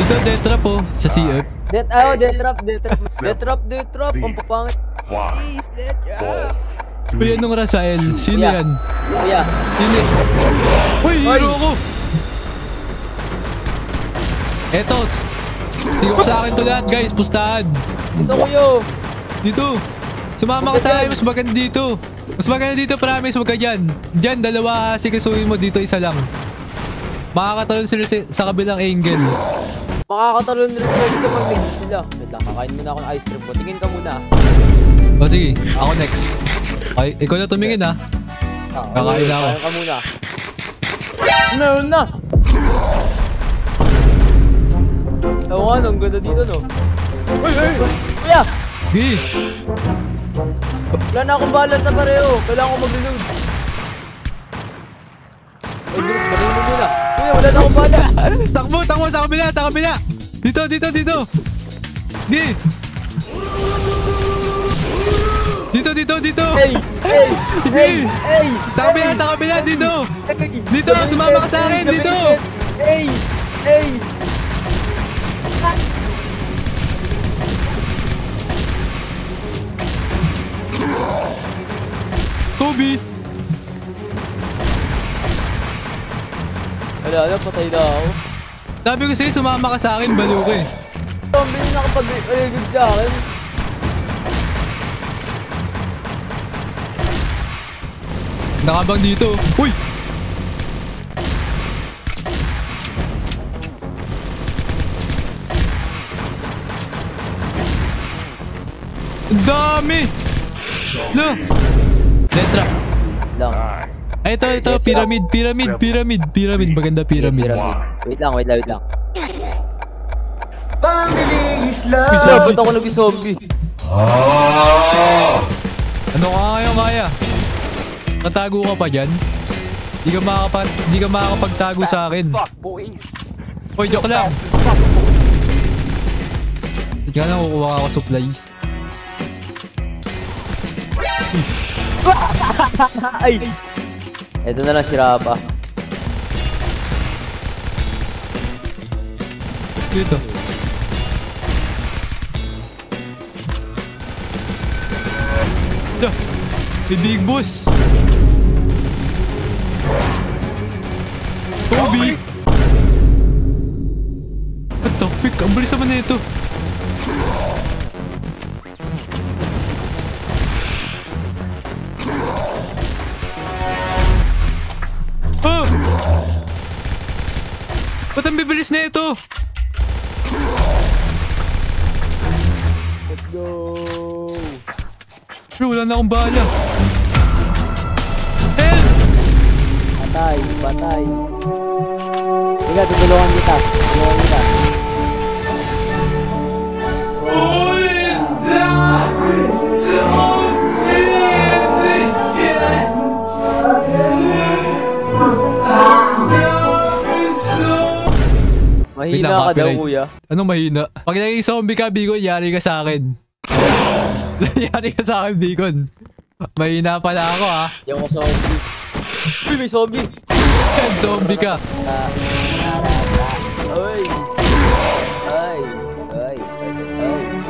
Ito, death trap oh. Sa CF. Death trap. Ang papangit. Please, death trap. Uy, anong Rasael? Sino yan? Kuya. Sino? Uy, hero ko! Eto. Tigok sa akin to lahat guys. Pustahan. Dito kuyo. Dito. Sumama ka sa akin. Mas maganda dito. Mas maganda dito, promise. Huwag ka dyan. Dyan, dalawa sikasuhin mo. Dito, isa lang. Makakatalon sila sa kabilang angle. Makakatalon rin sila dito pag nag sila. Wait lang, kakain muna ako ng ice cream ko. Tingin ka muna. O sige, ako next. Ay, ikaw na tumingin ha. Kakain na ako. Kakain ka muna. Meron na! Ewan nga, ang ganda dito no. Uy! Kuya! Gi! Wala na akong bala sa pareho. Kailangan ko mag-reload. Ay, bilis, mag-reload muna. Kuya, wala na akong bala. Takbo sa kabila. Dito. Gi! Dito. Hey! Sa kabila, dito. Dito, sumama ka sa akin, dito. Hey! Toby! Wala, patay na ako. Sabi ko sa'yo, sumama ka sa akin, balo ko eh. Zombie yung nakapag-reload sa akin. Nakabang dito. Uy! Ang dami! Lo! Death trap. Lang. Ay, ito. Pyramid. Maganda pyramid. Wait lang. Isa, Ba't ako nag-zombie? Ano ka ngayon kaya? Natago ka pa dyan? Di ka makakapagtago sa akin. Hoy, joke lang. Hindi ka na kukuha ako supply. Ay! Ito na lang si Rapa. Dito. May big boss. Toby! What the fuck? Ang bilis naman na ito. Oh! Ba't ang bibilis na ito? Let's go! Bro, wala na akong bala. Help! Patay. Sige, tutulungan kita. Mahina ka daw, kuya. Anong mahina? Pag naging zombie ka, Bigon, yari ka sa akin. Yari ka sa akin, Bigon. Mahina pala ako, ha? Hindi ako zombie. Uy, may zombie! Zombie ka. Ay.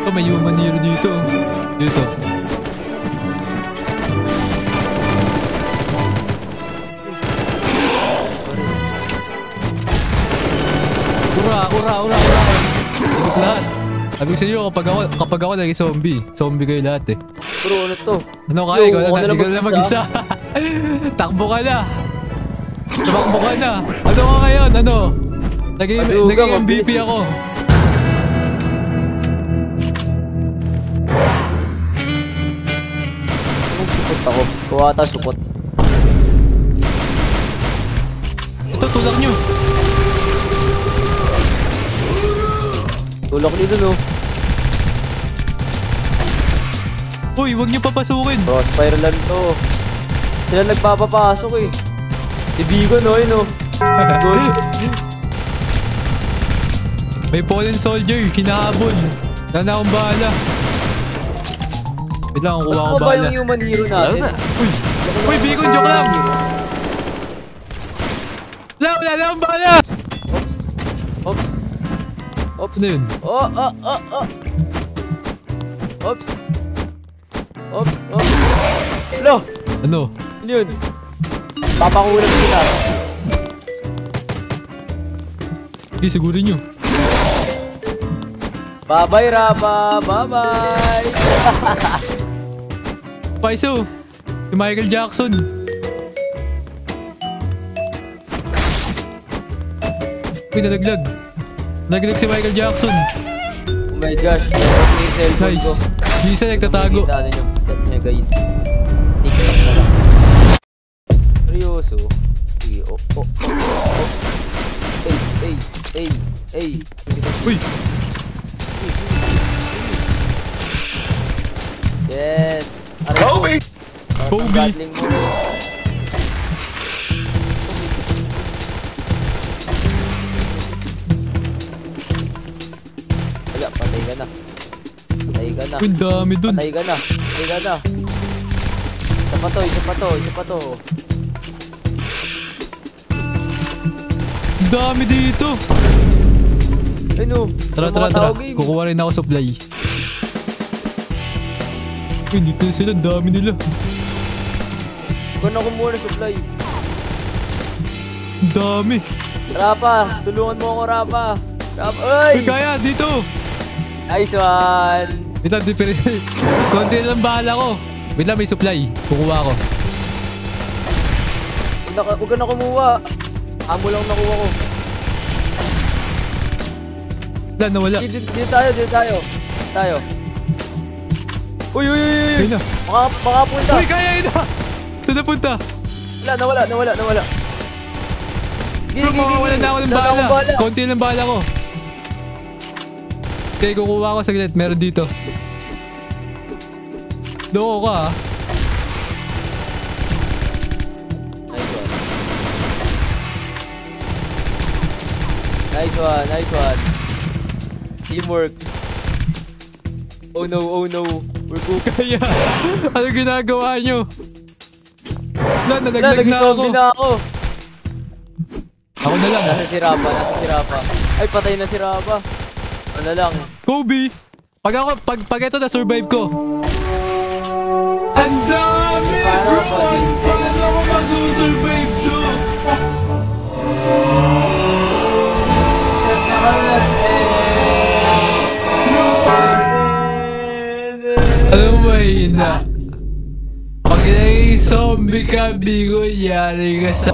Ito, may human hero dito. Dito. Ura. Ikot lahat. Sabi ko sa inyo, kapag ako naging zombie kayo lahat eh. Bro, ano to? Ano kaya? Ikaw na mag-isa. Takbo ka na. Tumakbo ka na. Ano ka ngayon? Ano? Naging MVP ako. Support ako. Kuha ata support. Ito, tulak nyo. Tulak nito no. Uy, huwag nyo papasukin. Crossfire lang to. Sila nagpapapasok eh. Si Bigon no, yun no. May fallen soldier, hinahabol. Wala na akong bahala. Wait lang, kuha ko ba bahala. yung human hero natin? Uy, Bigon, joke lang. Wala na akong bahala. Oops. Oops. Ano yun? Oh. Oops. Oops. Lo! Ano? Ano yun? Papakulam sila. Sige, sigurin nyo. Bye-bye, Rapa. Bye-bye. Paiso, si Michael Jackson. Uy, nalaglag. Nalaglag si Michael Jackson. Oh my gosh. Yung cellphone ko. Nice. Di isa nagtatago. Nakikita natin yung chat niya, guys. TikTok na lang. Seryoso? Sige, Ay. Uy, Yes. Kobe! Kobe. Gatling mo. Wala, patay ka na. ang dami dun. Patay ka na. Isa pa to. Ang dami dito. Ano? Tara. Kukuha rin ako supply. Uy, dito sila. Ang dami nila. Huwag na kumuha na supply. Ang dami. Rapa, tulungan mo ako, Rapa. Uy, Ay! kaya. Dito. Nice one. Wait lang, konti lang bahala ko. Wait lang, may supply. Kukuha ko. Huwag ka na kumuha. Amo lang nakuha ko. Wala, nawala. Dito tayo. Uy. Ayun na. Baka punta. Uy, kaya yun na. Saan napunta? Nawala. Bro, makawalan na ako ng bala. Konti lang bala ko. Okay, kukuha ko saglit. Meron dito. Doko ka ah. Nice one. Teamwork. Oh no. We're cooking. Kaya, ano ginagawa nyo? Nalaglag na ako. Nag-zombie na ako. Ako na lang. Nasa si Rapa. Ay, patay na si Rapa. Ano na lang. Kobe! Pag ito na survive ko. Ang dami bro! Paano ako masusurvive to? Alam mo mahina. Pag zombie ka, bigo, yari ka sa...